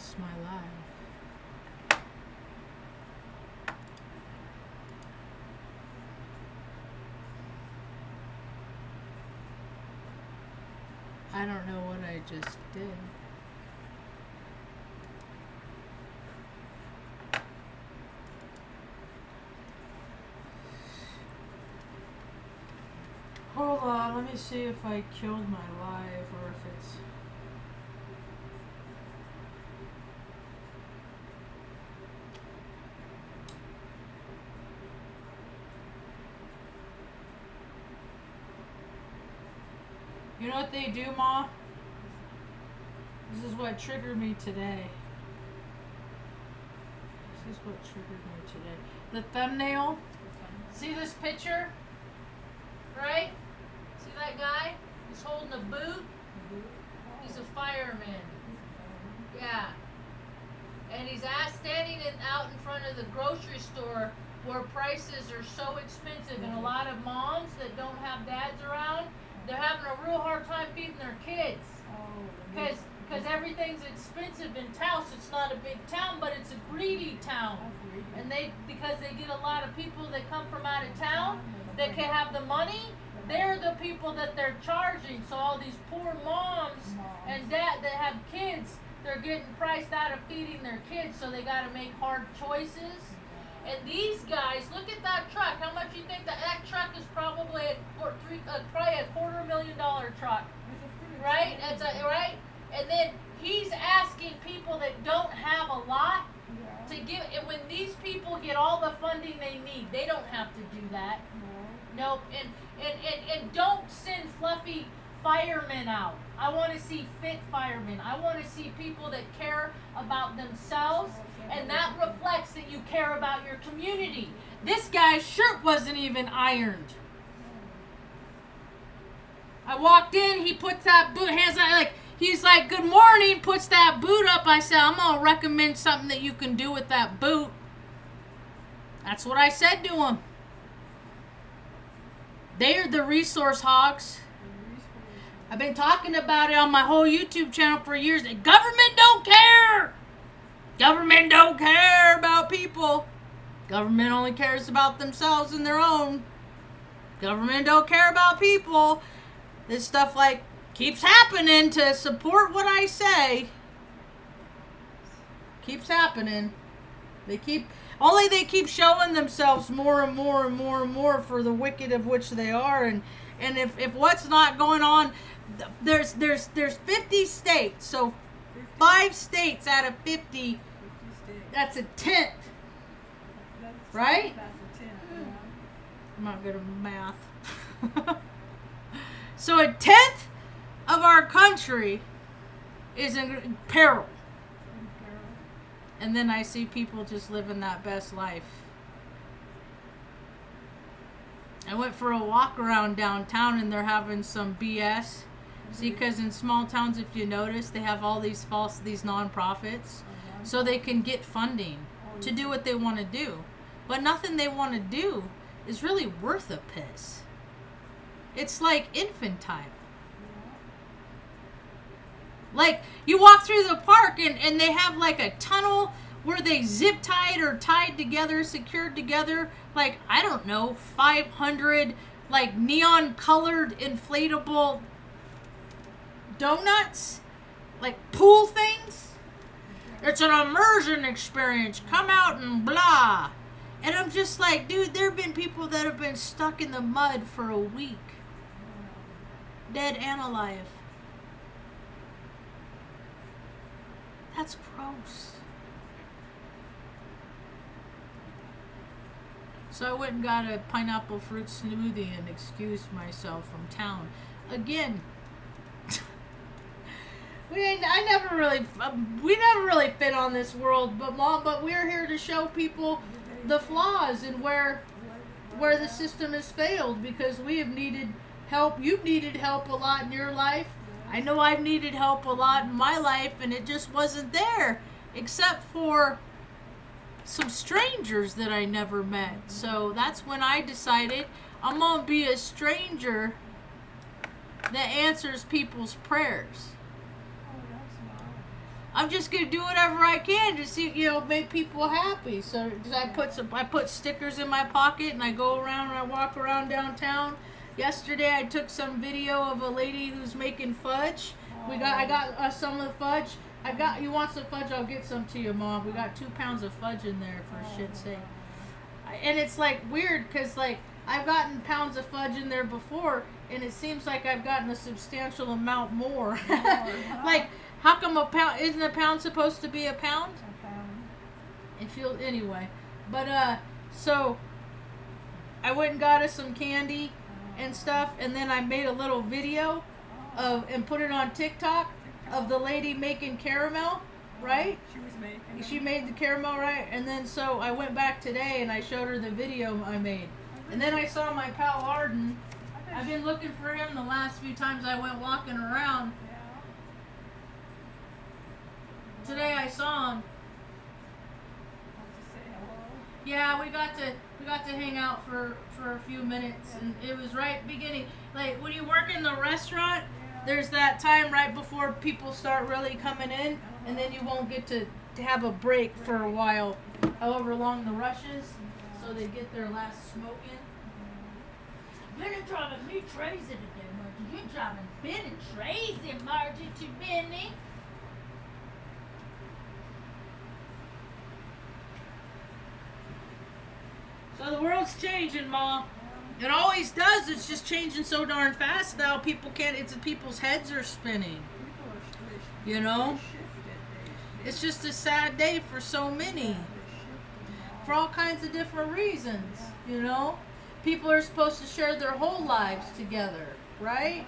lost my life. I don't know what I just did. Hold on, let me see if I killed my live or if it's... You know what they do, Ma? This is what triggered me today. This is what triggered me today. The thumbnail. See this picture? Right? See that guy? He's holding a boot. He's a fireman. Yeah. And he's standing out in front of the grocery store where prices are so expensive, and a lot of moms that don't have dads around, they're having a real hard time feeding their kids. Because everything's expensive in Taos. It's not a big town, but it's a greedy town. And because they get a lot of people that come from out of town that can have the money, they're the people that they're charging. So all these poor moms and dads that have kids, they're getting priced out of feeding their kids, so they got to make hard choices. And these guys, look at that truck. How much do you think that truck is? Probably probably a $250,000 truck, right? Right. And then he's asking people that don't have a lot to give. And when these people get all the funding they need, they don't have to do that. Nope. And don't send fluffy firemen out. I want to see fit firemen. I want to see people that care about themselves, and that reflects that you care about your community. This guy's shirt wasn't even ironed. I walked in, he puts that boot, hands out, he's like, good morning, puts that boot up. I said, I'm going to recommend something that you can do with that boot. That's what I said to him. They are the resource hogs. I've been talking about it on my whole YouTube channel for years. The government don't care. Government don't care about people. Government only cares about themselves and their own. Government don't care about people. This stuff keeps happening to support what I say. Keeps happening. They keep showing themselves more and more and more and more for the wicked of which they are. And if what's not going on, there's 50 states, so 5 states out of 50, that's a tenth, right? That's a 10, yeah. I'm not good at math. So a tenth of our country is in peril. And then I see people just living that best life. I went for a walk around downtown and they're having some BS. See, because in small towns, if you notice, they have all these nonprofits, so they can get funding to do what they want to do. But nothing they want to do is really worth a piss. It's like infantile. You walk through the park and they have a tunnel where they zip tied or tied together, secured together, I don't know, 500 neon colored inflatable donuts, pool things. It's an immersion experience. Come out and blah. And I'm just dude, there have been people that have been stuck in the mud for a week. Dead and alive. That's gross. So I went and got a pineapple fruit smoothie and excused myself from town. Again, we never really fit on this world, but we're here to show people the flaws and where the system has failed, because we have needed help. You've needed help a lot in your life. I know I've needed help a lot in my life, and it just wasn't there, except for some strangers that I never met. So that's when I decided I'm gonna be a stranger that answers people's prayers. I'm just gonna do whatever I can to see, make people happy. So, cause I put stickers in my pocket and I go around and I walk around downtown. Yesterday I took some video of a lady who's making fudge. I got some of the fudge. You want some fudge? I'll get some to you, Mom. We got 2 pounds of fudge in there for shit's sake. And it's like weird because like I've gotten pounds of fudge in there before, and it seems like I've gotten a substantial amount more. Like, how come a pound? Isn't a pound supposed to be a pound? A pound. It feels anyway. But so I went and got us some candy and stuff, and then I made a little video and put it on TikTok of the lady making caramel, right? She made the caramel, right? And then so I went back today and I showed her the video I made. And then I saw my pal Arden. I've been looking for him the last few times I went walking around. Today I saw him. Yeah, we got to hang out for a few minutes, and it was right beginning. Like when you work in the restaurant, there's that time right before people start really coming in, and then you won't get to have a break for a while, however long the rush is, so they get their last smoke in. You're driving me crazy today, Margie. You're driving Benny crazy, Margie, to Benny. So the world's changing, Ma. It always does. It's just changing so darn fast now. People's heads are spinning. You know? It's just a sad day for so many. For all kinds of different reasons, you know? People are supposed to share their whole lives together, right?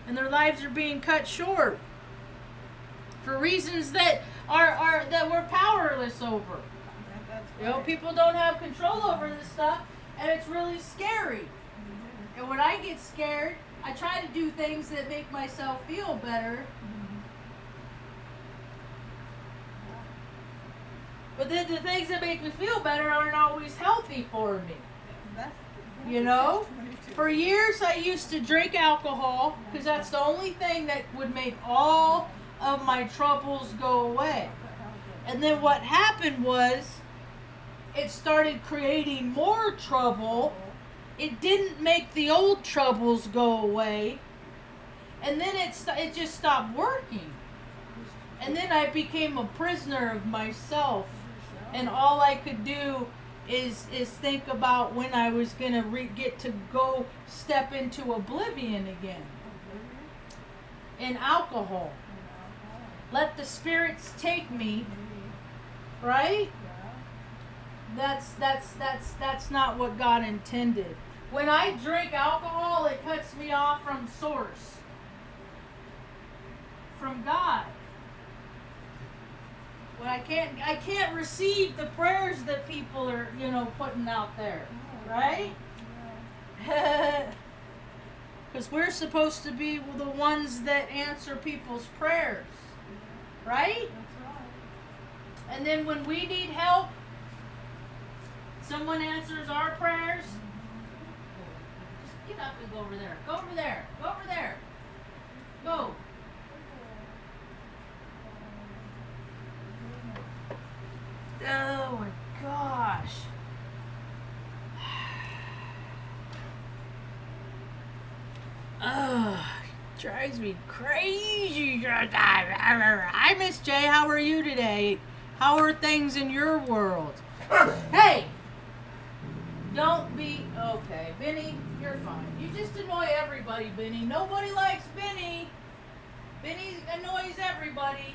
And their lives are being cut short for reasons that that we're powerless over. You know, people don't have control over this stuff, and it's really scary. And when I get scared, I try to do things that make myself feel better. But then the things that make me feel better aren't always healthy for me. You know? For years I used to drink alcohol because that's the only thing that would make all of my troubles go away. And then what happened was it started creating more trouble. It didn't make the old troubles go away. And then it just stopped working. And then I became a prisoner of myself. And all I could do is think about when I was going to get to go step into oblivion again. In alcohol. Let the spirits take me. Right? That's not what God intended. When I drink alcohol, it cuts me off from source. From God. When I can't receive the prayers that people are, putting out there. Right? Because we're supposed to be the ones that answer people's prayers. Right? And then when we need help, someone answers our prayers. Just get up and go over there. Go over there. Go over there. Go. Oh my gosh. Ugh, drives me crazy. Hi, Miss J. How are you today? How are things in your world? Hey! Don't be... Okay, Benny, you're fine. You just annoy everybody, Benny. Nobody likes Benny. Benny annoys everybody.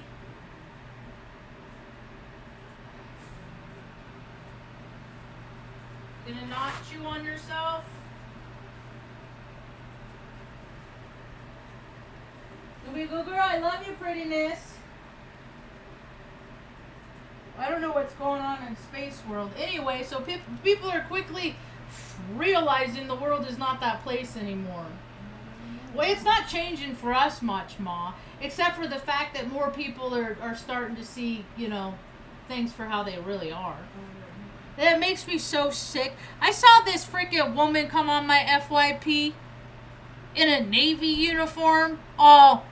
Gonna not chew on yourself? Go girl, I love you, prettiness. I don't know what's going on in space world. Anyway, so people are quickly realizing the world is not that place anymore. Well, it's not changing for us much, Ma, except for the fact that more people are starting to see, things for how they really are. That makes me so sick. I saw this freaking woman come on my FYP in a Navy uniform, all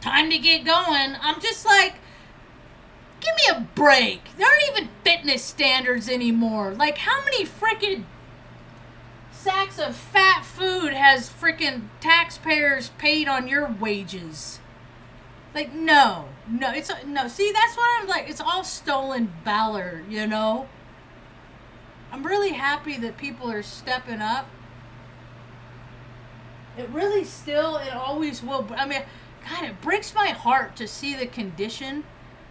time to get going. I'm just like, give me a break. There aren't even fitness standards anymore. Like, how many freaking sacks of fat food has freaking taxpayers paid on your wages? Like, no, it's no. See, that's what I'm like. It's all stolen valor, you know. I'm really happy that people are stepping up. It really still, it always will. I mean, God, it breaks my heart to see the condition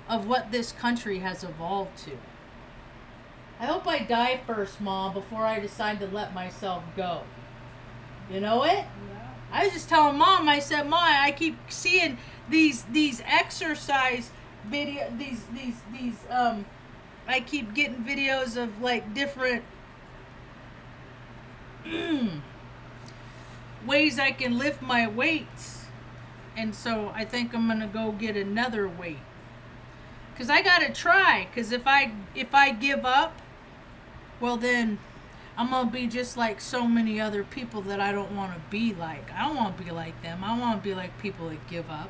of what this country has evolved to. I hope I die first, Mom, before I decide to let myself go. You know it? Yeah. I was just telling Mom, I said, Mom, I keep seeing these exercise video, I keep getting videos of like different ways I can lift my weights. And so I think I'm gonna go get another weight. Cause I gotta try. Cause if I give up, well then I'm gonna be just like so many other people that I don't want to be like. I don't want to be like them. I want to be like people that give up.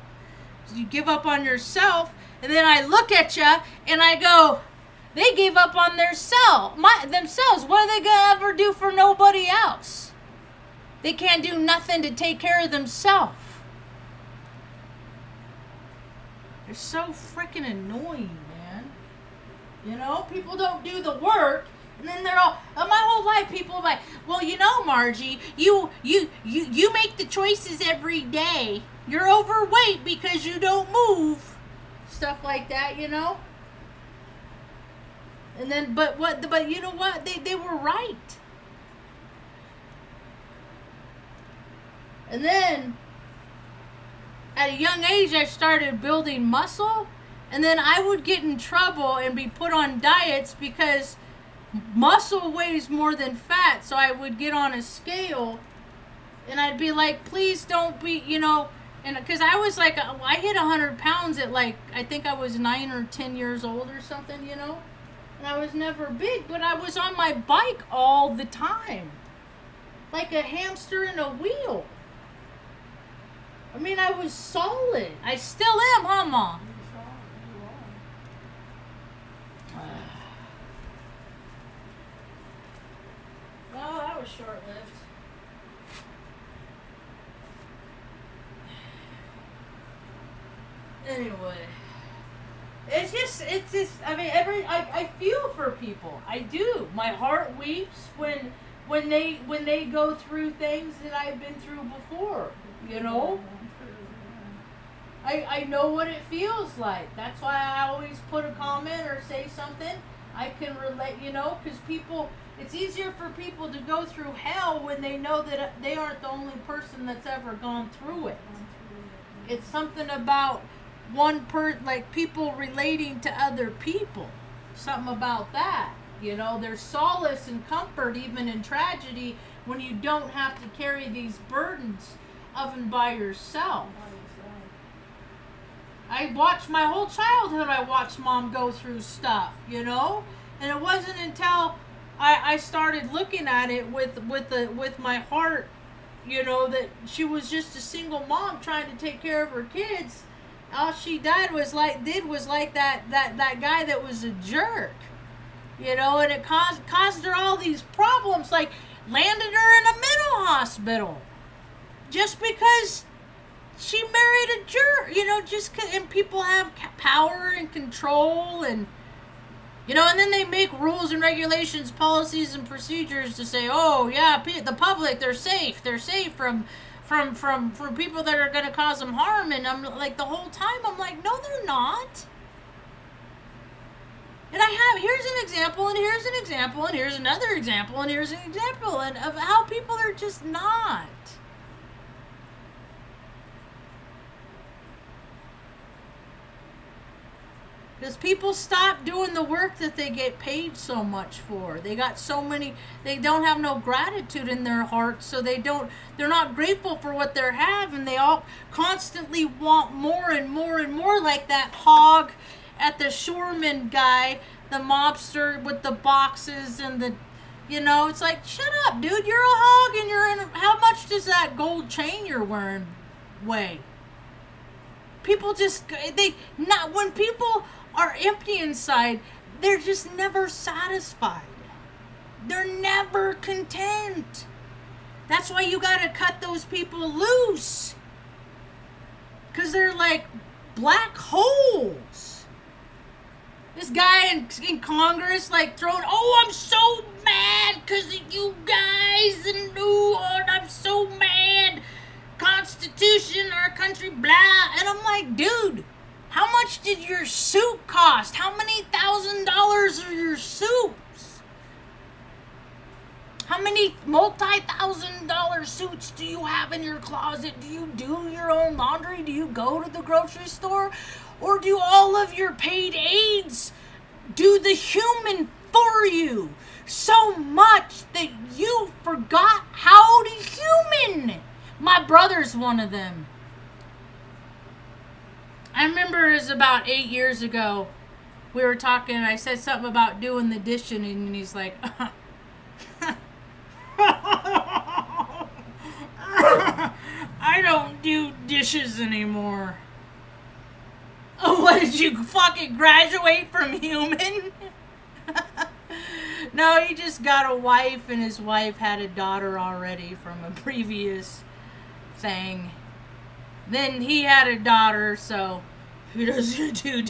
So you give up on yourself, and then I look at you and I go, they gave up on themselves. What are they gonna ever do for nobody else? They can't do nothing to take care of themselves. They're so freaking annoying, man. You know, people don't do the work, and then they're all. My whole life, people are like, well, you know, Margie, you make the choices every day. You're overweight because you don't move. Stuff like that, you know. And then, but you know what? They were right. And then, at a young age, I started building muscle. And then I would get in trouble and be put on diets because muscle weighs more than fat. So I would get on a scale and I'd be like, please don't be, you know. And because I was like, I hit 100 pounds at like, I think I was 9 or 10 years old or something, you know. And I was never big, but I was on my bike all the time. Like a hamster in a wheel. I mean, I was solid. I still am, huh, Mom? Well, that was short-lived. Anyway. It's just, I mean, I feel for people. I do. My heart weeps when they go through things that I've been through before, you know? I know what it feels like. That's why I always put a comment or say something. I can relate, you know, because people, it's easier for people to go through hell when they know that they aren't the only person that's ever gone through it. It's something about like people relating to other people. Something about that. You know, there's solace and comfort even in tragedy when you don't have to carry these burdens of and by yourself. I watched my whole childhood, I watched Mom go through stuff, you know? And it wasn't until I started looking at it with my heart, you know, that she was just a single mom trying to take care of her kids. All she was like that guy that was a jerk, you know, and it caused her all these problems, like landed her in a mental hospital just because she married a jerk, you know, and people have power and control and, you know, and then they make rules and regulations, policies and procedures to say, oh yeah, the public, they're safe from people that are going to cause them harm. And I'm like, the whole time I'm like, no, they're not. And here's an example, and here's an example, and here's another example, and here's an example, and of how people are just not. Because people stop doing the work that they get paid so much for. They don't have no gratitude in their hearts, so they're not grateful for what they have, and they all constantly want more and more and more, like that hog at the shoreman guy, the mobster with the boxes and the, you know, it's like, shut up, dude, you're a hog and how much does that gold chain you're wearing weigh? People just, when people are empty inside, they're just never satisfied. They're never content. That's why you gotta cut those people loose. Because they're like black holes. This guy in Congress, like, throwing, oh, I'm so mad because of you guys, and oh, I'm so mad. Constitution, our country, blah. And I'm like, dude, how much did your suit cost? How many $1,000s are your suits? How many multi-$1,000 suits do you have in your closet? Do you do your own laundry? Do you go to the grocery store? Or do all of your paid aides do the human for you so much that you forgot how to human? My brother's one of them. I remember it was about 8 years ago. We were talking and I said something about doing the dishing, and he's like, I don't do dishes anymore. Oh, what, did you fucking graduate from human? No, he just got a wife, and his wife had a daughter already from a previous thing. Then he had a daughter, so who doesn't do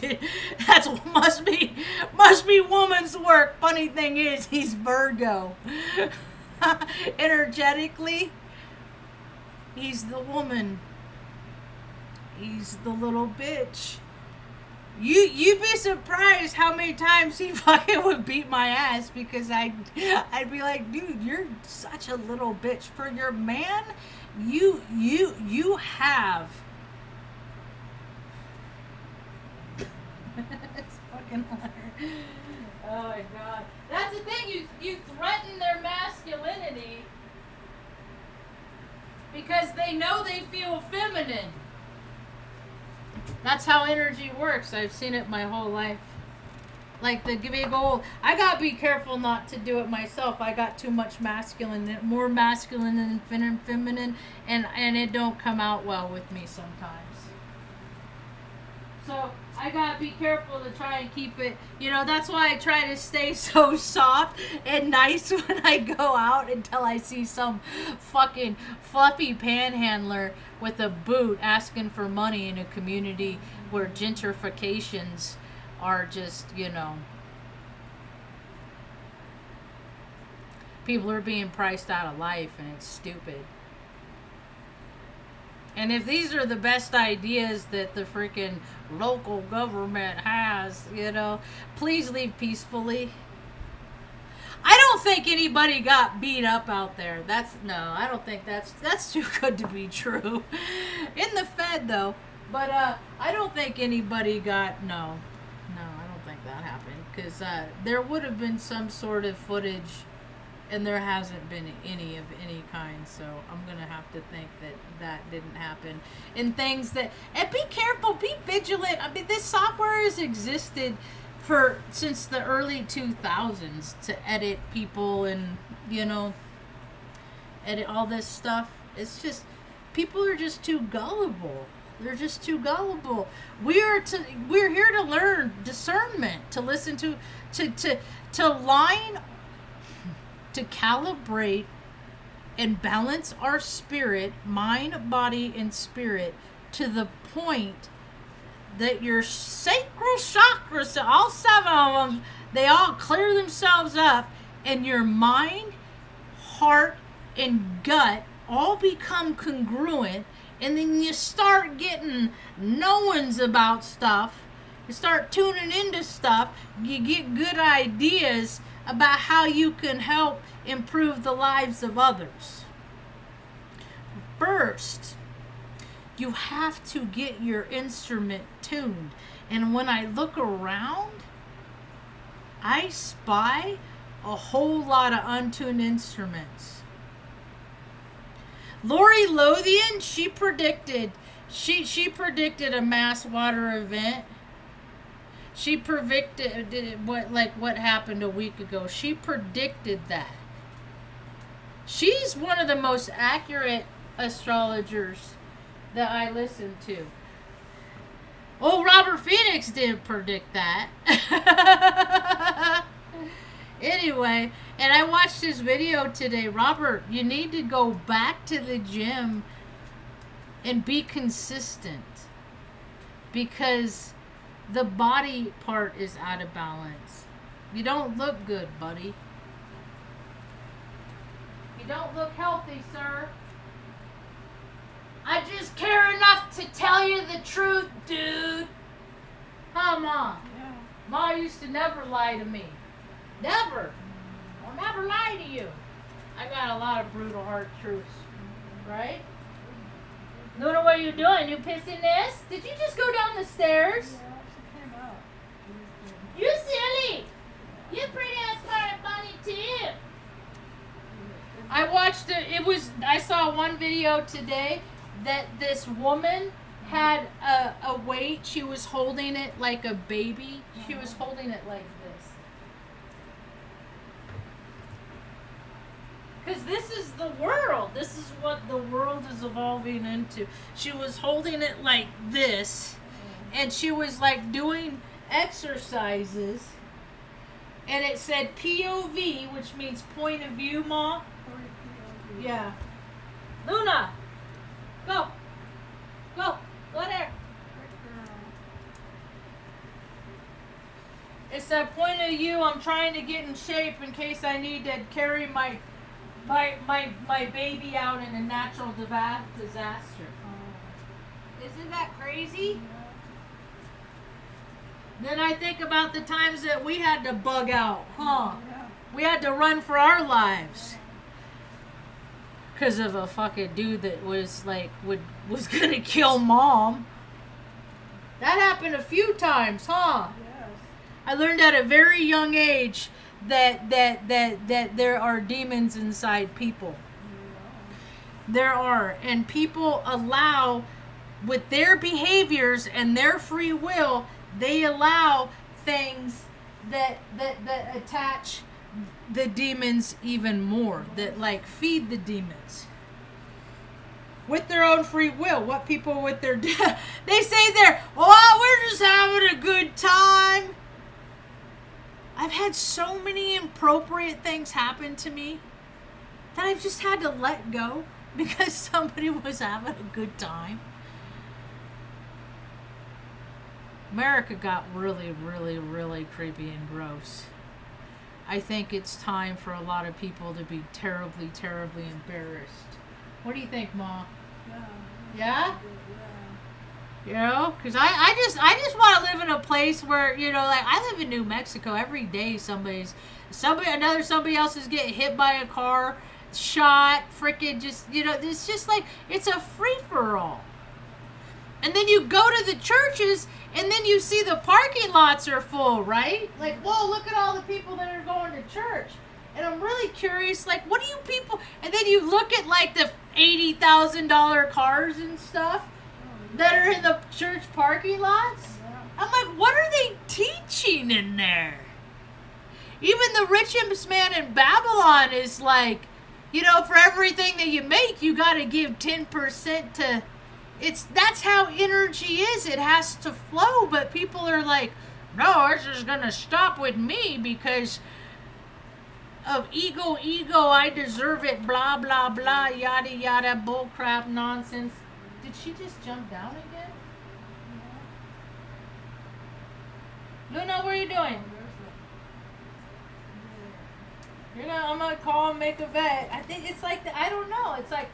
that's must be woman's work. Funny thing is, he's Virgo. Energetically, he's the woman. He's the little bitch. You'd be surprised how many times he fucking would beat my ass, because I'd be like, dude, you're such a little bitch. For your man, you have it's fucking hilarious. Oh my god. That's the thing, you threaten their masculinity because they know they feel feminine. That's how energy works. I've seen it my whole life. Like the big old, I gotta be careful not to do it myself. I got too much masculine, more masculine than feminine, and it don't come out well with me sometimes. So I gotta be careful to try and keep it, that's why I try to stay so soft and nice when I go out, until I see some fucking fluffy panhandler with a boot asking for money in a community where gentrifications are just, people are being priced out of life, and it's stupid. And if these are the best ideas that the freaking local government has, please leave peacefully. I don't think anybody got beat up out there. I don't think that's too good to be true. In the Fed, though. But I don't think anybody got, no, I don't think that happened. Because there would have been some sort of footage, and there hasn't been any of any kind, so I'm going to have to think that didn't happen. And things and be careful, be vigilant. I mean, this software has existed since the early 2000s to edit people and, edit all this stuff. It's just, people are just too gullible. They're just too gullible. We're here to learn discernment, to listen to line, to calibrate and balance our spirit, mind, body, and spirit to the point that your sacral chakras, all 7 of them, they all clear themselves up, and your mind, heart, and gut all become congruent, and then you start getting knowings about stuff, you start tuning into stuff, you get good ideas about how you can help improve the lives of others. First, you have to get your instrument tuned. And when I look around, I spy a whole lot of untuned instruments. Lori Lothian, she predicted a mass water event. She predicted what happened a week ago. She predicted that. She's one of the most accurate astrologers that I listen to. Oh, Robert Phoenix didn't predict that. Anyway, and I watched his video today. Robert, you need to go back to the gym and be consistent because the body part is out of balance. You don't look good, buddy. You don't look healthy, sir. I just care enough to tell you the truth, dude. Huh, Ma? Yeah. Ma used to never lie to me. Never. I'll never lie to you. I got a lot of brutal hard truths. Right? Luna, what are you doing? You pissing this? Did you just go down the stairs? Yeah, she came out. You silly. You pretty ass smart bunny too. I watched I saw one video today that this woman had a weight. She was holding it like a baby. She was holding it like this. Because this is the world. This is what the world is evolving into. She was holding it like this. And she was like doing exercises. And it said POV, which means point of view, Ma. Yeah. Luna, go. Go. Go there. It's that point of view. I'm trying to get in shape in case I need to carry my baby out in a natural disaster. Isn't that crazy? Then I think about the times that we had to bug out, huh? We had to run for our lives. Because of a fucking dude that was like, was gonna kill Mom. That happened a few times, huh? Yes. I learned at a very young age that there are demons inside people. There are. And people allow, with their behaviors and their free will, they allow things that attach the demons even more, that like feed the demons with their own free will. What people with their they say they're, oh, we're just having a good time. I've had so many inappropriate things happen to me that I've just had to let go because somebody was having a good time. America got really, really, really creepy and gross. I think it's time for a lot of people to be terribly, terribly embarrassed. What do you think, Ma? Yeah? You know? Because I just want to live in a place where, you know, like I live in New Mexico. Every day somebody else is getting hit by a car, shot, freaking just, you know, it's just like, it's a free-for-all. And then you go to the churches, and then you see the parking lots are full, right? Like, whoa, look at all the people that are going to church. And I'm really curious, like, what do you people... And then you look at, like, the $80,000 cars and stuff that are in the church parking lots. I'm like, what are they teaching in there? Even the richest man in Babylon is like, you know, for everything that you make, you got to give 10% to... That's how energy is. It has to flow, but people are like, no, it's just gonna stop with me because of ego, I deserve it, blah, blah, blah, yada, yada, bullcrap, nonsense. Did she just jump down again? Luna, what are you doing? I'm gonna call and make a vet. I think it's like, I don't know, it's like,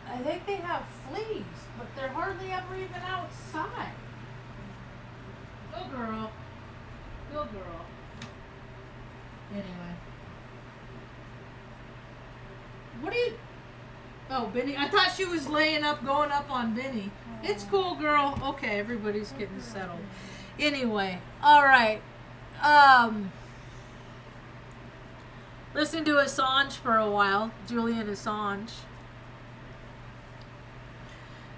I think they have fleas, but they're hardly ever even outside. Go girl. Go girl. Anyway. What are you... Oh, Benny. I thought she was laying up, going up on Benny. It's cool, girl. Okay, everybody's getting settled. Anyway. Alright. Listen to Assange for a while. Julian Assange.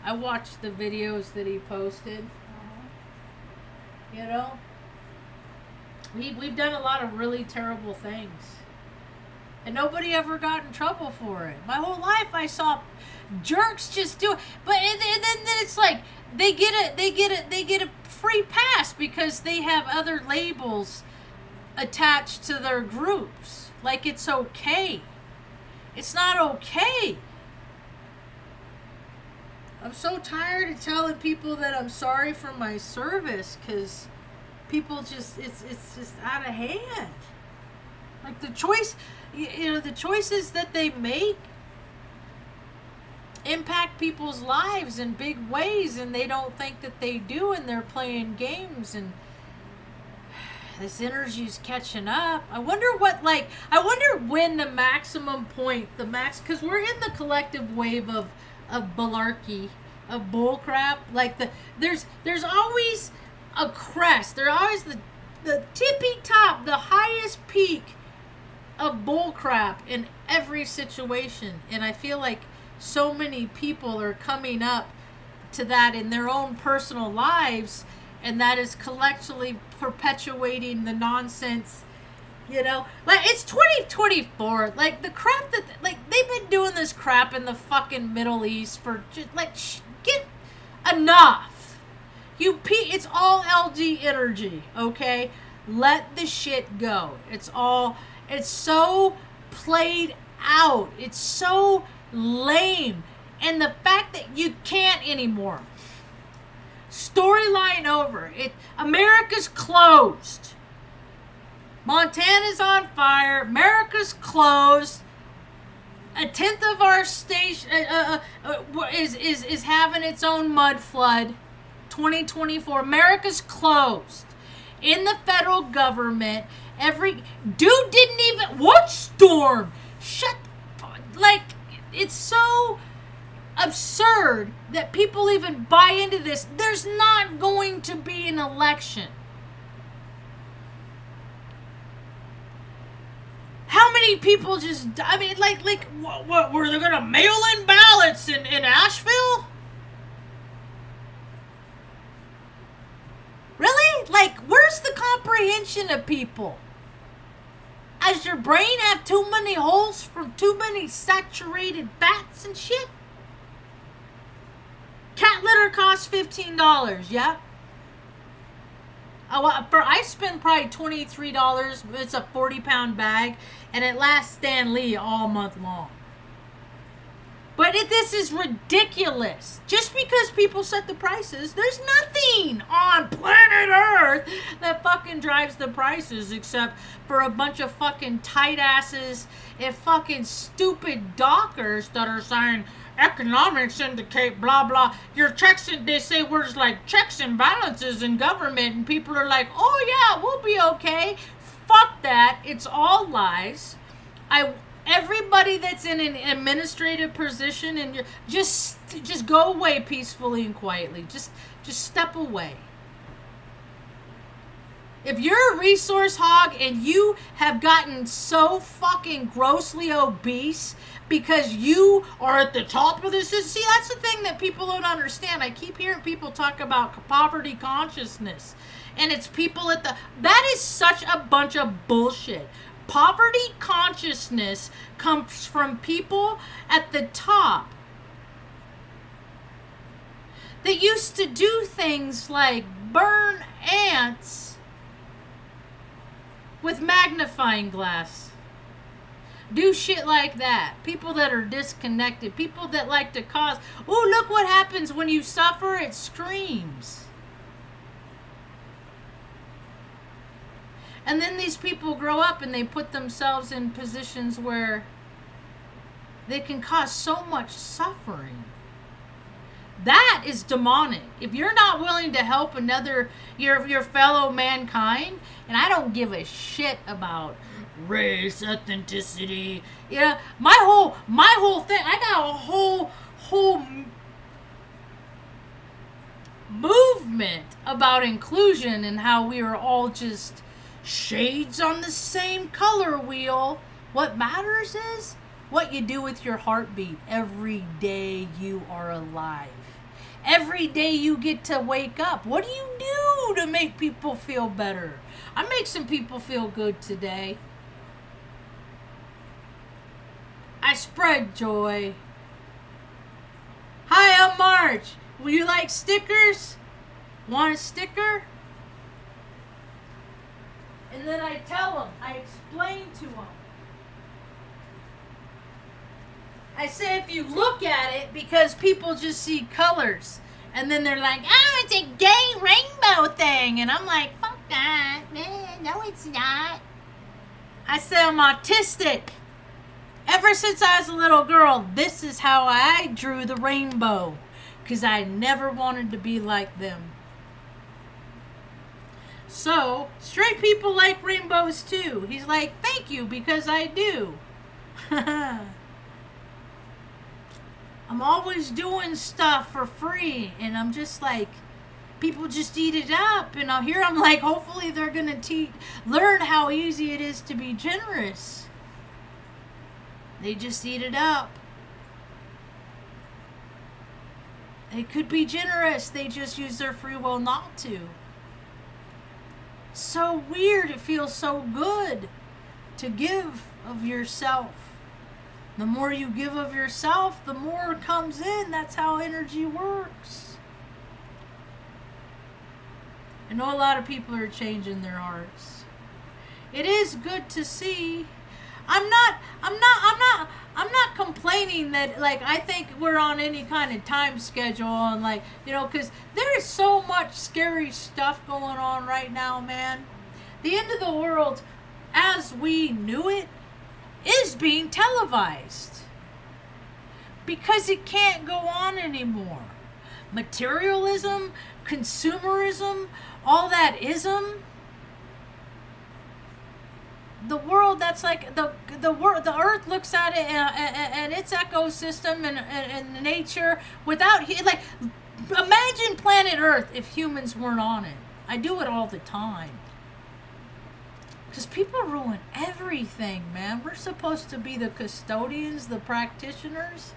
I watched the videos that he posted. You know? We've done a lot of really terrible things. And nobody ever got in trouble for it. My whole life I saw jerks just do it. But and then it's like they get a free pass because they have other labels attached to their groups. Like it's okay. It's not okay. I'm so tired of telling people that I'm sorry for my service because people just it's just out of hand. Like the choice, the choices that they make impact people's lives in big ways, and they don't think that they do, and they're playing games, and this energy's catching up. I wonder when the maximum point, because we're in the collective wave of malarkey, of bullcrap. Like there's always a crest. There's always the tippy top, the highest peak of bullcrap in every situation. And I feel like so many people are coming up to that in their own personal lives, and that is collectively perpetuating the nonsense. Like it's 2024. Like the crap that, like, they've been doing this crap in the fucking Middle East for just like get enough. It's all LG energy, okay? Let the shit go. It's so played out. It's so lame. And the fact that you can't anymore. Storyline over. America's closed. Montana's on fire. America's closed. A tenth of our station is having its own mud flood. 2024. America's closed. In the federal government, dude didn't even. What storm? Like, it's so absurd that people even buy into this. There's not going to be an election. How many people just, what were they going to mail in ballots in Asheville? Really? Like, where's the comprehension of people? Does your brain have too many holes from too many saturated fats and shit? Cat litter costs $15, yeah? I spend probably $23. It's a 40-pound bag, and it lasts Stan Lee all month long. But this is ridiculous. Just because people set the prices, there's nothing on planet Earth that fucking drives the prices except for a bunch of fucking tight asses and fucking stupid dockers that are saying economics indicate blah blah. Your checks, they say words like checks and balances in government, and people are like, oh yeah, we'll be okay. Fuck that. It's all lies. Everybody that's in an administrative position, and just go away peacefully and quietly. Just step away. If you're a resource hog and you have gotten so fucking grossly obese because you are at the top of this, see, that's the thing that people don't understand. I keep hearing people talk about poverty consciousness, and it's people that is such a bunch of bullshit. Poverty consciousness comes from people at the top that used to do things like burn ants with magnifying glass. Do shit like that. People that are disconnected. People that like to cause, oh, look what happens when you suffer, it screams. And then these people grow up and they put themselves in positions where they can cause so much suffering. That is demonic. If you're not willing to help your fellow mankind, and I don't give a shit about race, ethnicity, my whole thing, I got a whole movement about inclusion and how we are all just shades on the same color wheel. What matters is what you do with your heartbeat every day you are alive. Every day you get to wake up. What do you do to make people feel better? I make some people feel good today. I spread joy. Hi, I'm Marge. Will you like stickers? Want a sticker? And then I tell them, I explain to them. I say if you look at it, because people just see colors. And then they're like, oh, it's a gay rainbow thing. And I'm like, fuck that. No, it's not. I say I'm autistic. Ever since I was a little girl, this is how I drew the rainbow. Because I never wanted to be like them. So, straight people like rainbows too. He's like, thank you, because I do. I'm always doing stuff for free. And I'm just like, people just eat it up. And here I'm like, hopefully they're going to learn how easy it is to be generous. They just eat it up. They could be generous. They just use their free will not to. So weird. It feels so good to give of yourself. The more you give of yourself, the more comes in. That's how energy works. I know a lot of people are changing their hearts. It is good to see. I'm not complaining that, like, I think we're on any kind of time schedule and, like, you know, because there is so much scary stuff going on right now, man. The end of the world, as we knew it, is being televised. Because it can't go on anymore. Materialism, consumerism, all that ism. The world, that's like the earth looks at it and its ecosystem and nature without, like, imagine planet Earth if humans weren't on it. I do it all the time. Because people ruin everything, man. We're supposed to be the custodians, the practitioners.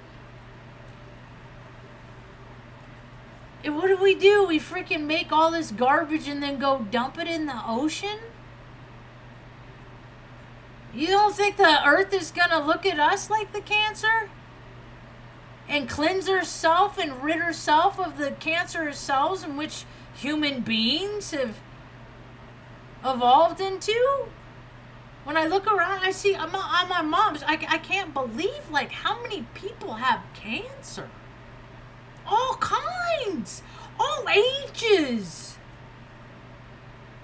And what do? We freaking make all this garbage and then go dump it in the ocean? You don't think the earth is going to look at us like the cancer? And cleanse herself and rid herself of the cancerous cells in which human beings have evolved into? When I look around, I see on my mom's, I can't believe, like, how many people have cancer. All kinds. All ages.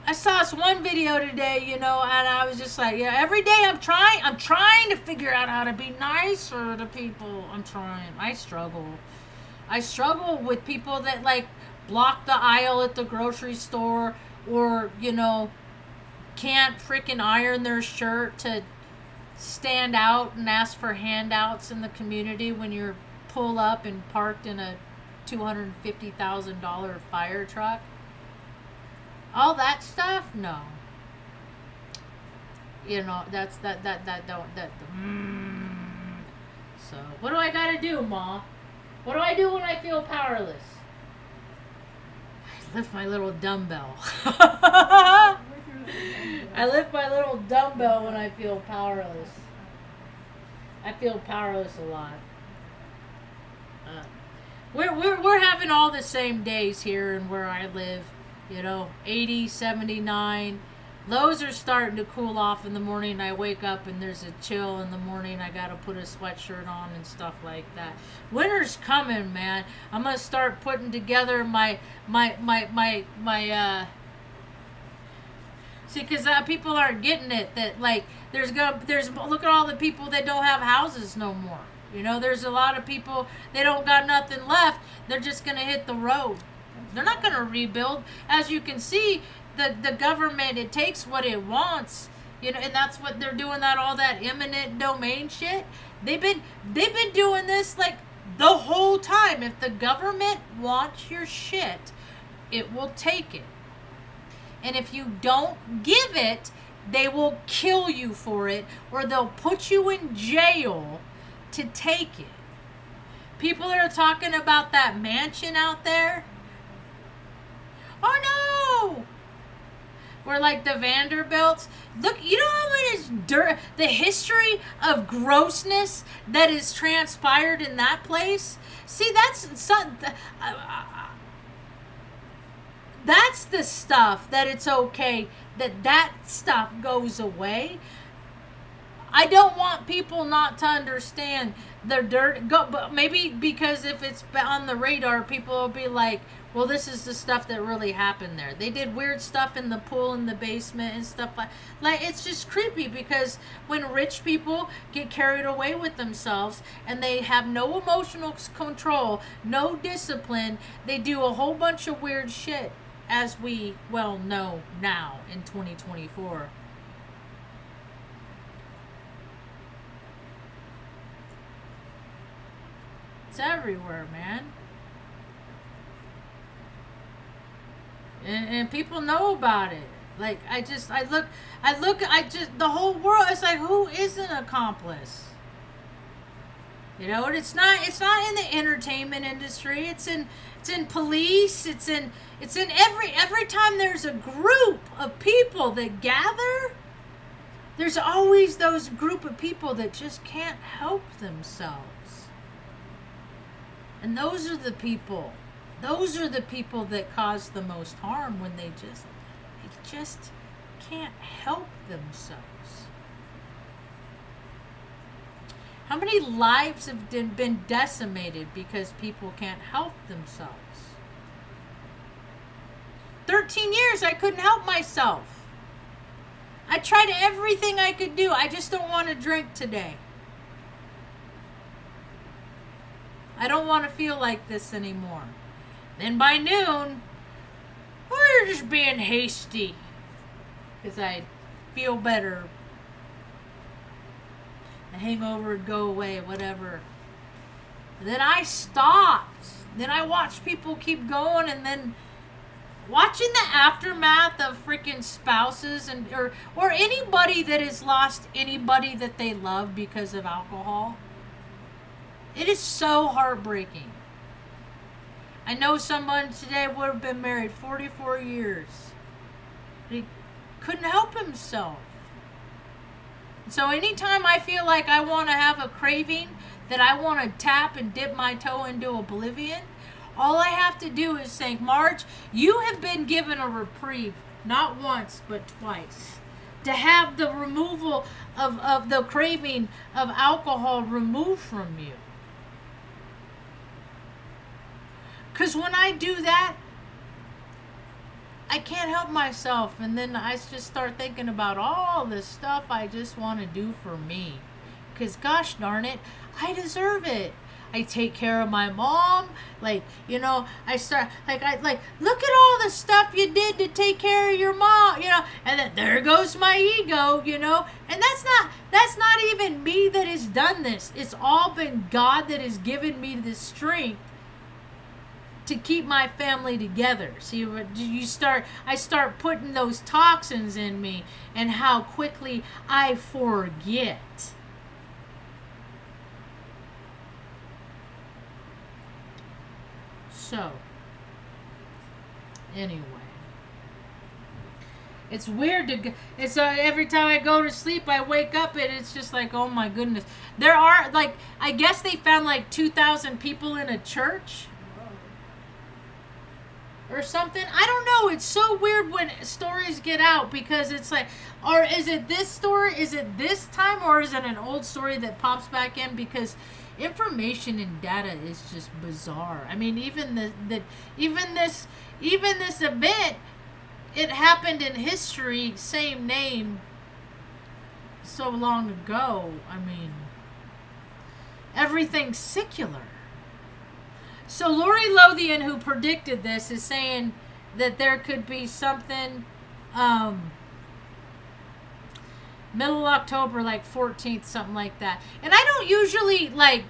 I saw this one video today, you know, and I was just like, yeah, every day I'm trying to figure out how to be nicer to people. I'm trying. I struggle with people that, like, block the aisle at the grocery store, or, you know, can't freaking iron their shirt to stand out and ask for handouts in the community when you're pull up and parked in a $250,000 fire truck. All that stuff, no. You know, So, what do I gotta do, Ma? What do I do when I feel powerless? I lift my little dumbbell. I lift my little dumbbell when I feel powerless. I feel powerless a lot. We're having all the same days here and where I live. You know, 80, 79. Lows are starting to cool off in the morning. I wake up and there's a chill in the morning. I gotta put a sweatshirt on and stuff like that. Winter's coming, man. I'm gonna start putting together my see, because people aren't getting it. That, like, there's look at all the people that don't have houses no more. You know, there's a lot of people, they don't got nothing left. They're just gonna hit the road. They're not going to rebuild. As you can see, the government, it takes what it wants, you know, and that's what they're doing, all that eminent domain shit. They've been doing this, like, the whole time. If the government wants your shit, it will take it. And if you don't give it, they will kill you for it, or they'll put you in jail to take it. People that are talking about that mansion out there, oh no! or like the Vanderbilts. Look, you know how much dirt, the history of grossness that is transpired in that place. See, that's the stuff that it's okay that stuff goes away. I don't want people not to understand the dirt. But maybe because if it's on the radar, people will be like, well, this is the stuff that really happened there. They did weird stuff in the pool in the basement and stuff like it's just creepy, because when rich people get carried away with themselves and they have no emotional control, no discipline, they do a whole bunch of weird shit, as we well know now in 2024. It's everywhere, man. And people know about it. Like, the whole world, it's like, who is an accomplice? You know, and it's not in the entertainment industry. It's in police. It's in every time there's a group of people that gather, there's always those group of people that just can't help themselves. And those are the people that cause the most harm, when they just can't help themselves. How many lives have been decimated because people can't help themselves? 13 years I couldn't help myself. I tried everything I could do. I just don't want to drink today. I don't want to feel like this anymore. Then by noon, we're just being hasty, because I feel better. The hangover would go away, whatever. Then I stopped. Then I watched people keep going, and then watching the aftermath of freaking spouses or anybody that has lost anybody that they love because of alcohol. It is so heartbreaking. I know someone today would have been married 44 years. He couldn't help himself. So anytime I feel like I want to have a craving, that I want to tap and dip my toe into oblivion, all I have to do is say, Marge, you have been given a reprieve, not once, but twice, to have the removal of the craving of alcohol removed from you. Because when I do that, I can't help myself. And then I just start thinking about all the stuff I just want to do for me. Because gosh darn it, I deserve it. I take care of my mom. Like, you know, I start, look at all the stuff you did to take care of your mom, you know. And then there goes my ego, you know. And that's not even me that has done this. It's all been God that has given me the strength to keep my family together. See, I start putting those toxins in me, and how quickly I forget. So, anyway, it's weird it's every time I go to sleep, I wake up and it's just like, oh my goodness. There are, like, I guess they found like 2,000 people in a church or something. I don't know. It's so weird when stories get out, because it's like, or is it this story? Is it this time, or is it an old story that pops back in? Because information and data is just bizarre. I mean, even this event, it happened in history, same name, so long ago. I mean, everything's secular. So Lori Lothian, who predicted this, is saying that there could be something middle of October, like 14th, something like that. And I don't usually, like,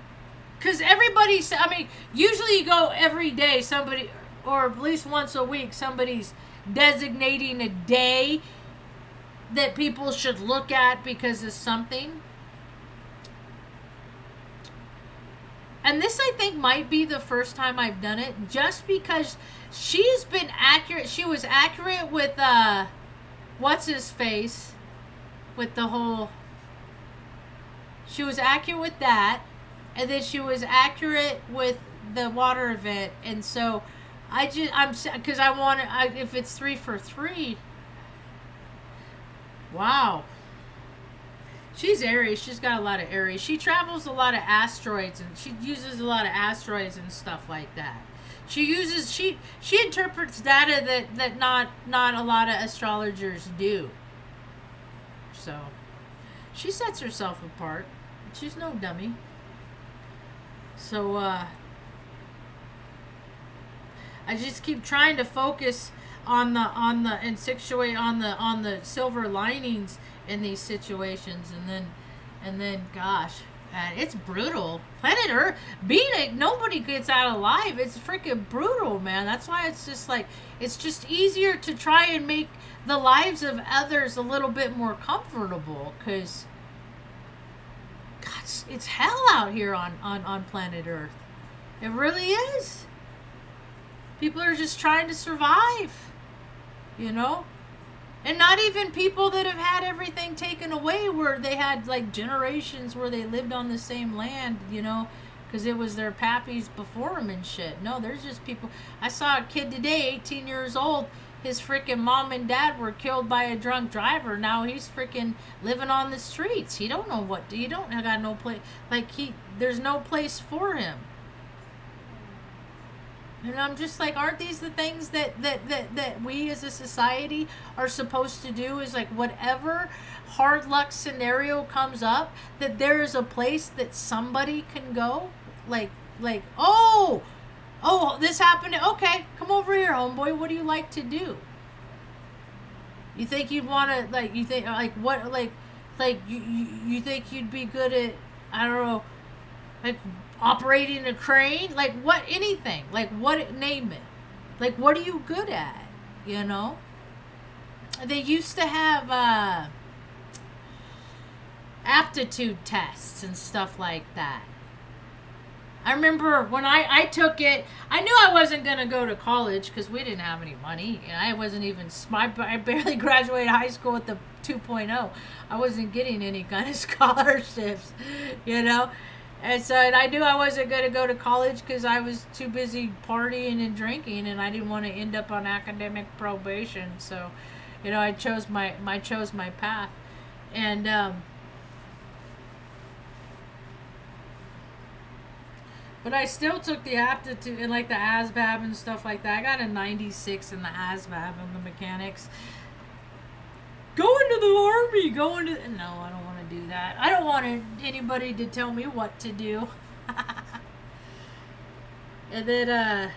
because everybody's, I mean, usually you go every day, somebody, or at least once a week, somebody's designating a day that people should look at because of something. And this, I think, might be the first time I've done it, just because she's been accurate. She was accurate with what's his face with the whole. She was accurate with that, and then she was accurate with the water event, and so I'm because I want to. If it's 3 for 3, wow. She's Aries. She's got a lot of Aries. She travels a lot of asteroids, and she uses a lot of asteroids and stuff like that. She interprets data that not a lot of astrologers do. So she sets herself apart. She's no dummy. So I just keep trying to focus on the silver linings in these situations, and then gosh, man, it's brutal. Planet Earth, nobody gets out alive. It's freaking brutal, man. That's why it's just like, it's just easier to try and make the lives of others a little bit more comfortable, because it's hell out here on planet Earth. It really is. People are just trying to survive, you know? And not even people that have had everything taken away, where they had like generations where they lived on the same land, you know, because it was their pappies before them and shit. No, there's just people. I saw a kid today, 18 years old. His freaking mom and dad were killed by a drunk driver. Now he's freaking living on the streets. He don't know what. He don't got no place. Like there's no place for him. And I'm just like, aren't these the things that we as a society are supposed to do? Is like, whatever hard luck scenario comes up, that there is a place that somebody can go. Like, oh, this happened. Okay, come over here, homeboy. What do you like to do? You think you'd want to, like, you think, like, what, like you think you'd be good at, I don't know, like, operating a crane? Like, what, anything. Like, what, name it. Like, what are you good at? You know? They used to have, aptitude tests and stuff like that. I remember when I took it, I knew I wasn't going to go to college because we didn't have any money. And I wasn't even, I barely graduated high school with the 2.0. I wasn't getting any kind of scholarships, you know. And so, and I knew I wasn't going to go to college because I was too busy partying and drinking, and I didn't want to end up on academic probation. So, you know, I chose my path. And, but I still took the aptitude and like the ASVAB and stuff like that. I got a 96 in the ASVAB and the mechanics. Going to the army, no, I don't want to do that. I don't want anybody to tell me what to do. And then,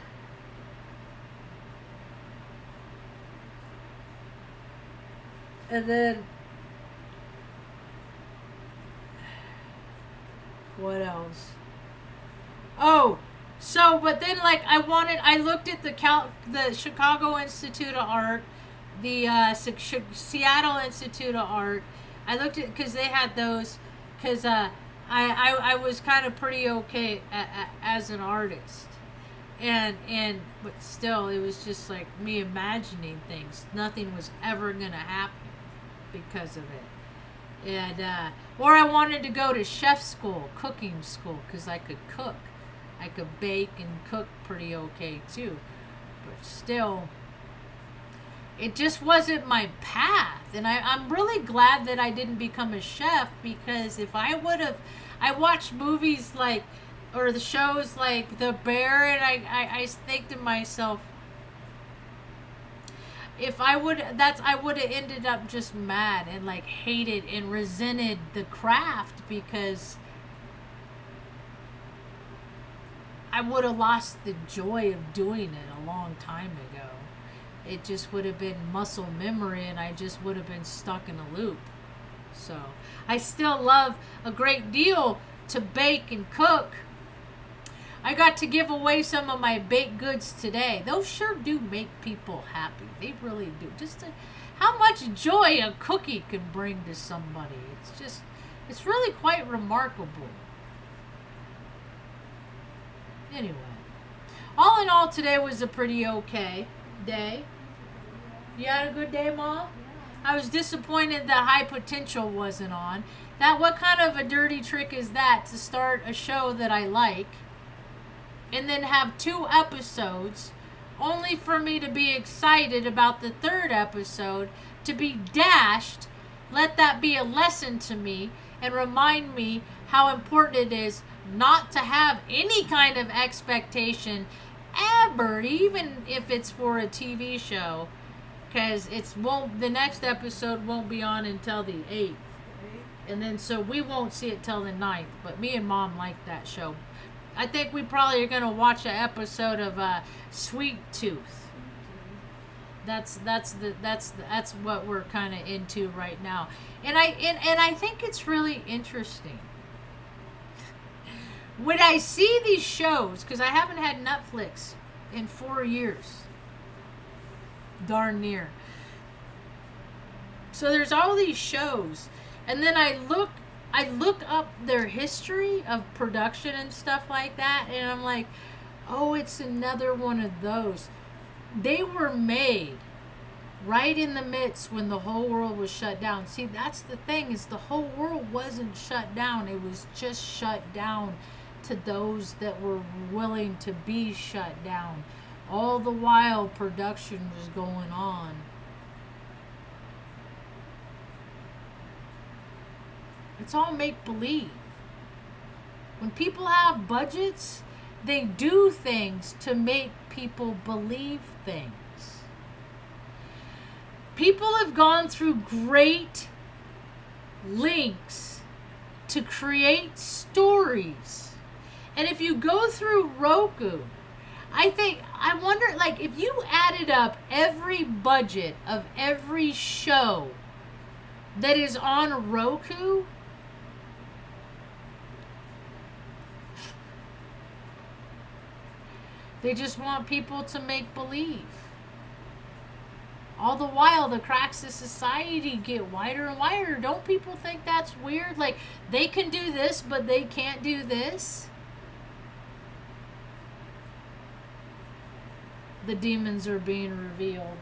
what else? Oh, so, but then, like, I looked at the Chicago Institute of Art, the Seattle Institute of Art. I looked at, because they had those, because I was kind of pretty okay as an artist. But still, it was just like me imagining things. Nothing was ever going to happen because of it. And, or I wanted to go to chef school, cooking school, because I could cook. I could bake and cook pretty okay too. But still, it just wasn't my path. And I'm really glad that I didn't become a chef, because if I would have, I watched movies like, or the shows like The Bear, and I think to myself, if I would have ended up just mad and like hated and resented the craft, because I would have lost the joy of doing it a long time ago. It just would have been muscle memory, and I just would have been stuck in a loop. So I still love a great deal to bake and cook. I got to give away some of my baked goods today. Those sure do make people happy. They really do. Just how much joy a cookie can bring to somebody. It's really quite remarkable. Anyway, all in all, today was a pretty okay day. You had a good day, Mom? I was disappointed that High Potential wasn't on. What kind of a dirty trick is that, to start a show that I like and then have 2 episodes only for me to be excited about the 3rd episode, to be dashed? Let that be a lesson to me and remind me how important it is not to have any kind of expectation ever, even if it's for a TV show, because the next episode won't be on until the 8th. And then so we won't see it till the 9th. But me and Mom like that show. I think we probably are going to watch an episode of Sweet Tooth. That's what we're kind of into right now. And I think it's really interesting. When I see these shows, because I haven't had Netflix in 4 years. Darn near. So there's all these shows. And then I look up their history of production and stuff like that, and I'm like, oh, it's another one of those. They were made right in the midst when the whole world was shut down. See, that's the thing, is the whole world wasn't shut down. It was just shut down to those that were willing to be shut down. All the while production was going on. It's all make-believe. When people have budgets, they do things to make people believe things. People have gone through great lengths to create stories. And if you go through Roku, I wonder, like, if you added up every budget of every show that is on Roku, they just want people to make believe. All the while, the cracks of society get wider and wider. Don't people think that's weird? Like, they can do this, but they can't do this? The demons are being revealed.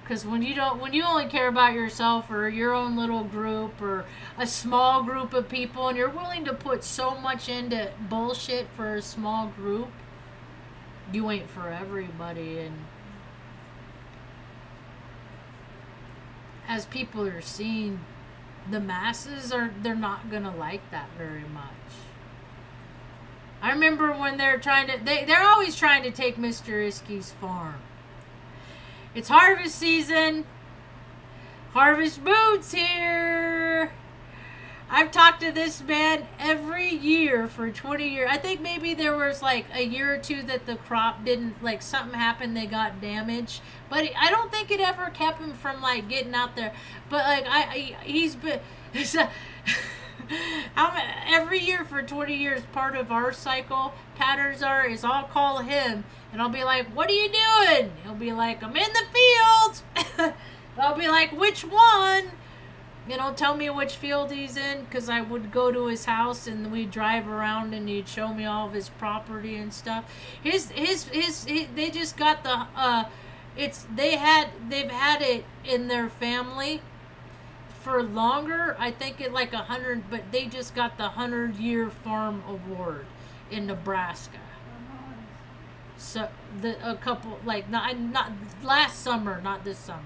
Because when you only care about yourself or your own little group or a small group of people, and you're willing to put so much into bullshit for a small group, you ain't for everybody. And as people are seeing, the masses they're not gonna like that very much. I remember when they're always trying to take Mr. Iskey's farm. It's harvest season. Harvest Moon's here. I've talked to this man every year for 20 years. I think maybe there was like a year or two that the crop didn't, like, something happened, they got damaged. But I don't think it ever kept him from, like, getting out there. But, like, he's been... every year for 20 years, part of our cycle patterns is I'll call him and I'll be like, what are you doing? He'll be like, I'm in the field. I'll be like, which one? Tell me which field he's in, because I would go to his house and we'd drive around and he'd show me all of his property and stuff. They just got they've had it in their family for longer. I think it like 100, but they just got the 100-year farm award in Nebraska. So a couple, like, not last summer, not this summer.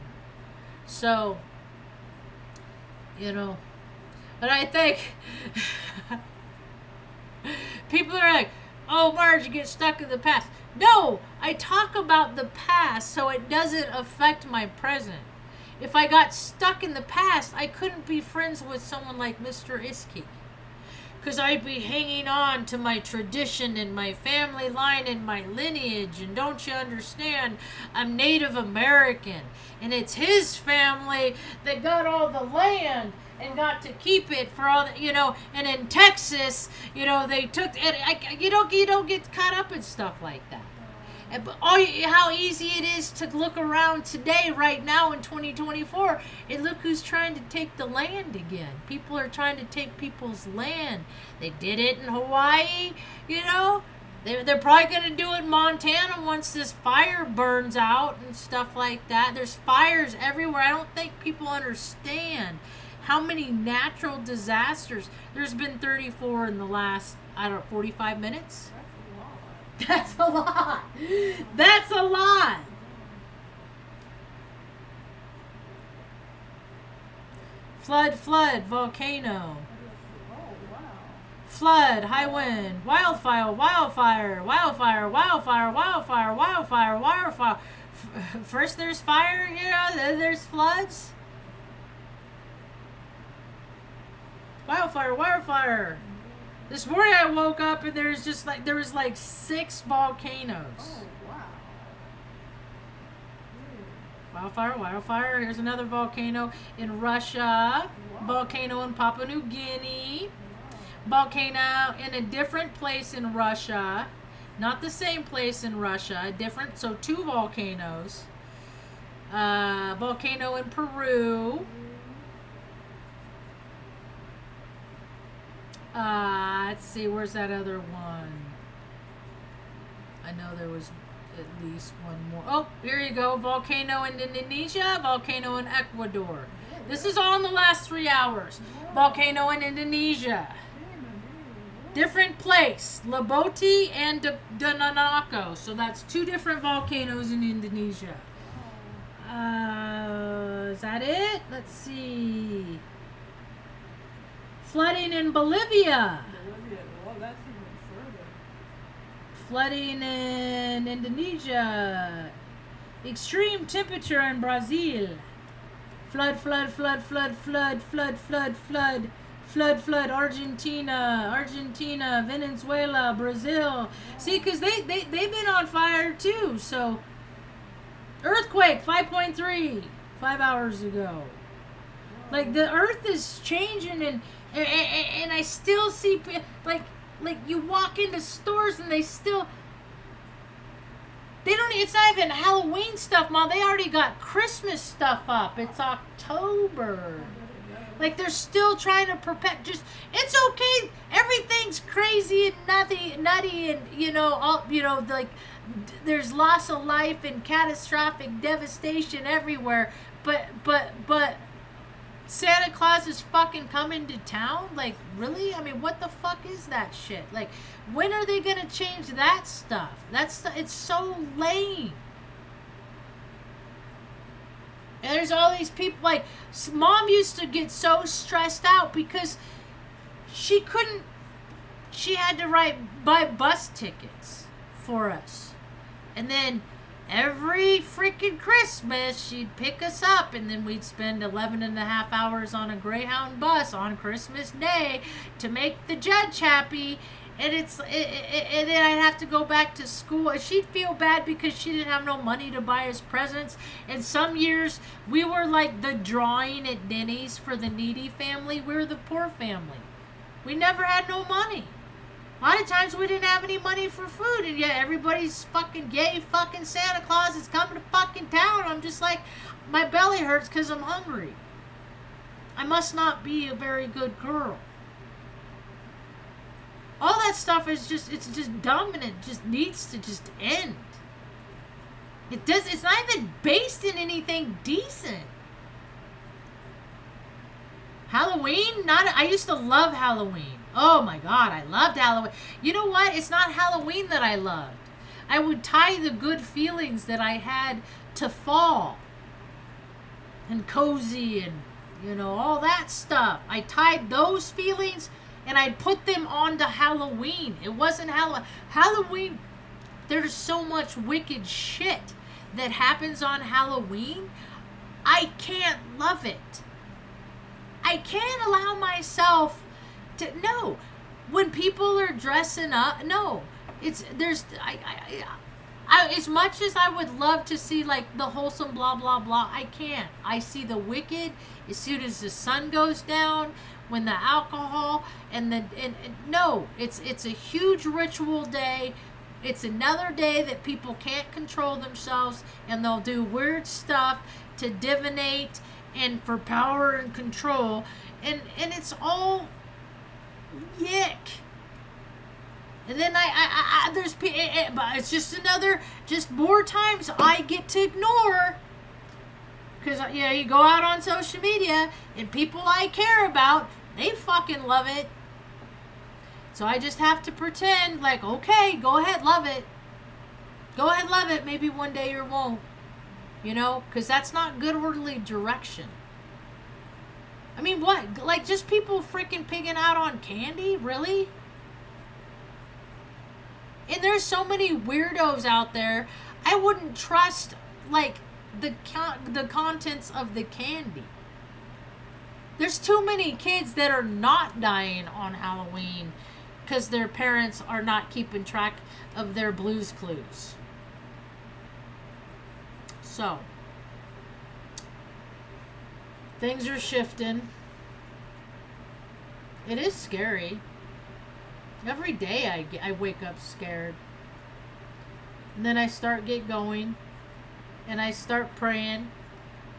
So, but I think people are like, oh, Marge, you get stuck in the past. No, I talk about the past so it doesn't affect my present. If I got stuck in the past, I couldn't be friends with someone like Mr. Iskey. Because I'd be hanging on to my tradition and my family line and my lineage. And don't you understand? I'm Native American. And it's his family that got all the land and got to keep it for all the, and in Texas, they took, and you don't get caught up in stuff like that. But how easy it is to look around today, right now in 2024, and look who's trying to take the land again. People are trying to take people's land. They did it in Hawaii, They're probably going to do it in Montana once this fire burns out and stuff like that. There's fires everywhere. I don't think people understand how many natural disasters. There's been 34 in the last, 45 minutes. That's a lot. That's a lot. Flood, volcano. Flood, high wind, wildfire. First there's fire, then there's floods. Wildfire. This morning I woke up and there was like 6 volcanoes. Oh, wow. Wildfire. Here's another volcano in Russia. Wow. Volcano in Papua New Guinea. Wow. Volcano in a different place in Russia. Not the same place in Russia. Different. So 2 volcanoes. Volcano in Peru. Let's see. Where's that other one? I know there was at least one more. Oh, here you go. Volcano in Indonesia, volcano in Ecuador. This is all in the last 3 hours. Volcano in Indonesia. Different place. Laboti and Dananako. So that's 2 different volcanoes in Indonesia. Is that it? Let's see. Flooding in Bolivia. Well, that's even further. Flooding in Indonesia. Extreme temperature in Brazil. Flood. Argentina, Venezuela, Brazil. See, because they've been on fire too. So, earthquake 5.3 5 hours ago. Like the earth is changing, and I still see like you walk into stores and they don't. It's not even Halloween stuff, Mom. They already got Christmas stuff up. It's October. Like they're still trying to it's okay. Everything's crazy and nutty, and like there's loss of life and catastrophic devastation everywhere. But Santa Claus is fucking coming to town? Like, really? I mean, what the fuck is that shit? Like, when are they gonna change that stuff? It's so lame. And there's all these people, like, Mom used to get so stressed out because she had to buy bus tickets for us. And then every freaking Christmas, she'd pick us up, and then we'd spend 11 and a half hours on a Greyhound bus on Christmas Day to make the judge happy. And and then I'd have to go back to school. And she'd feel bad because she didn't have no money to buy us presents. And some years, we were like the drawing at Denny's for the needy family. We were the poor family. We never had no money. A lot of times we didn't have any money for food, and yet everybody's fucking yay, fucking Santa Claus is coming to fucking town. I'm just like, my belly hurts because I'm hungry. I must not be a very good girl. All that stuff is it's just dumb, and it just needs to just end. It's not even based in anything decent. Halloween? I used to love Halloween. Oh my God, I loved Halloween. You know what? It's not Halloween that I loved. I would tie the good feelings that I had to fall and cozy and, all that stuff. I tied those feelings and I'd put them onto Halloween. It wasn't Halloween. Halloween, there's so much wicked shit that happens on Halloween. I can't love it. I can't allow myself no, when people are dressing up, no, as much as I would love to see like the wholesome blah blah blah, I can't. I see the wicked as soon as the sun goes down, when the alcohol and no, it's a huge ritual day. It's another day that people can't control themselves, and they'll do weird stuff to divinate and for power and control, and it's all yick. And then there's, but it's just more times I get to ignore. Because, you go out on social media, and people I care about, they fucking love it. So I just have to pretend, like, okay, go ahead, love it. Go ahead, love it. Maybe one day you won't. Because that's not good orderly direction. I mean, what? Like, just people freaking pigging out on candy? Really? And there's so many weirdos out there. I wouldn't trust, like, the contents of the candy. There's too many kids that are not dying on Halloween because their parents are not keeping track of their Blue's Clues. So, things are shifting. It is scary. Every day I wake up scared. And then I get going. And I start praying.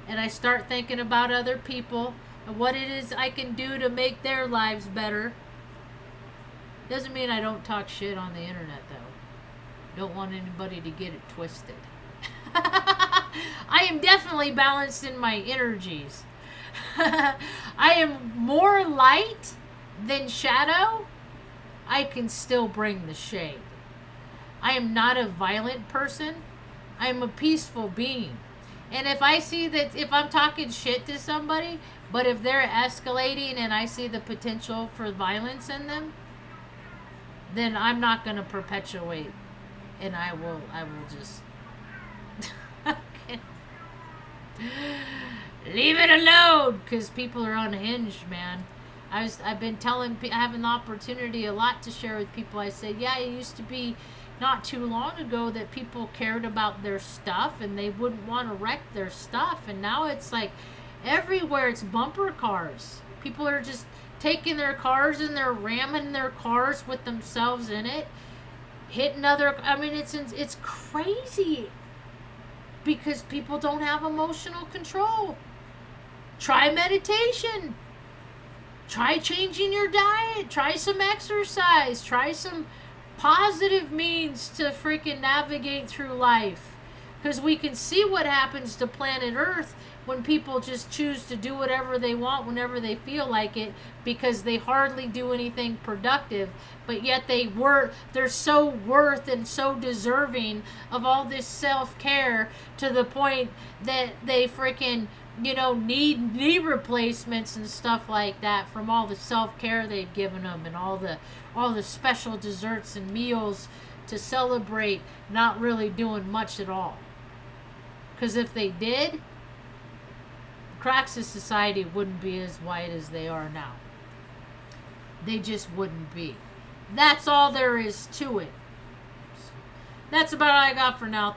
And I start thinking about other people. And what it is I can do to make their lives better. Doesn't mean I don't talk shit on the internet, though. Don't want anybody to get it twisted. I am definitely balanced in my energies. I am more light than shadow. I can still bring the shade. I am not a violent person. I am a peaceful being. And if I see that, if I'm talking shit to somebody, but if they're escalating and I see the potential for violence in them, then I'm not going to perpetuate. And I will just leave it alone, because people are unhinged, man. I've been telling, I have an opportunity a lot to share with people. I say, yeah, it used to be not too long ago that people cared about their stuff and they wouldn't want to wreck their stuff. And now it's like everywhere it's bumper cars. People are just taking their cars and they're ramming their cars with themselves in it, hitting other, I mean, it's crazy because people don't have emotional control. Try meditation. Try changing your diet. Try some exercise. Try some positive means to freaking navigate through life. Because we can see what happens to planet Earth when people just choose to do whatever they want whenever they feel like it, because they hardly do anything productive, but yet they're so worth and so deserving of all this self-care to the point that they freaking need knee replacements and stuff like that from all the self-care they've given them and all the special desserts and meals to celebrate, not really doing much at all. Because if they did, the cracks of society wouldn't be as wide as they are now. They just wouldn't be. That's all there is to it. That's about all I got for now.